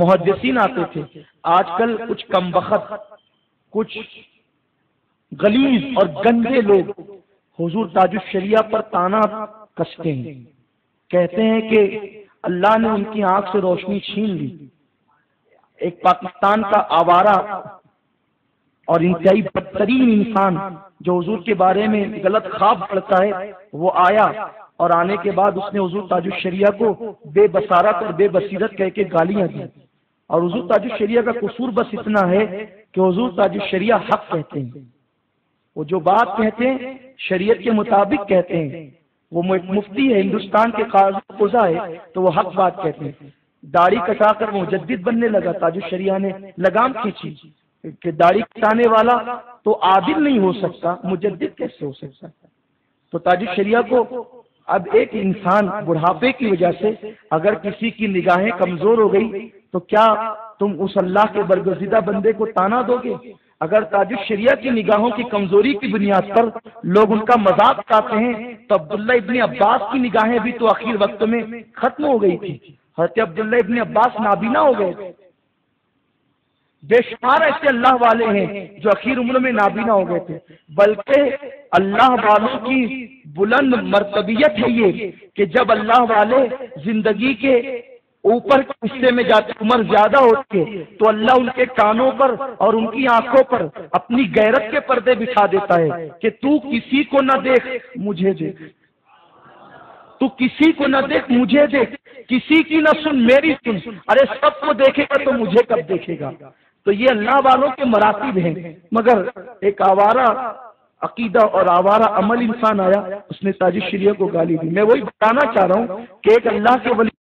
محدثین آتے تھے، آج کل کچھ کم بخت، کچھ غلیظ اور گندے لوگ حضور تاج الشریعہ پر طعنہ کستے ہیں، کہتے ہیں کہ اللہ نے ان کی آنکھ سے روشنی چھین لی۔ ایک پاکستان کا آوارہ اور انتہائی بدترین انسان جو حضور کے بارے میں غلط خواب پڑتا ہے، وہ آیا اور آنے کے بعد اس نے حضور تاج الشریعہ کو بے بصارت اور بے بصیرت کہہ کے گالیاں دی۔ اور حضور تاج الشریعہ کا قصور بس اتنا ہے کہ حضور تاج الشریعہ حق کہتے ہیں، وہ جو بات کہتے ہیں شریعت کے مطابق کہتے ہیں۔ وہ مفتی ہے، ہندوستان کے قاضی قضا ہے، تو وہ حق بات کہتے ہیں۔ داڑھی کٹا کر مجدد بننے لگا، تاج الشریعہ نے لگام کھینچی کہ داڑھی کٹانے والا تو عادل نہیں ہو سکتا، مجدد کیسے ہو سکتا؟ تو تاج الشریعہ کو اب ایک انسان بڑھاپے کی وجہ سے اگر کسی کی نگاہیں کمزور ہو گئی تو کیا تم اس اللہ کے برگزیدہ بندے کو طعنہ دو گے؟ اگر تاج الشریعہ کی نگاہوں کی کمزوری کی بنیاد پر لوگ ان کا مذاق اڑاتے ہیں تو عبداللہ ابن عباس کی نگاہیں بھی تو آخر وقت میں ختم ہو گئی تھی، حضرت عبداللہ ابن عباس نابینا ہو گئے تھے۔ بے شمار ایسے اللہ والے ہیں جو اخیر عمر میں نابینا ہو گئے تھے، بلکہ اللہ والوں کی بلند مرتبیت ہے یہ کہ جب اللہ والے زندگی کے اوپر کے حصے میں جاتے، عمر زیادہ ہوتی ہے، تو اللہ ان کے کانوں پر اور ان کی آنکھوں پر اپنی غیرت کے پردے بچھا دیتا ہے کہ تو کسی کو نہ دیکھ مجھے دیکھ، تو کسی کو نہ دیکھ مجھے دیکھ، کسی کی نہ سن میری سن، ارے سب کو دیکھے گا تو مجھے کب دیکھے گا؟ تو یہ اللہ والوں کے مراتب ہیں۔ مگر ایک آوارہ عقیدہ اور آوارہ عمل انسان آیا، اس نے تاج الشریعہ کو گالی دی۔ میں وہی بتانا چاہ رہا ہوں کہ ایک اللہ کے ولی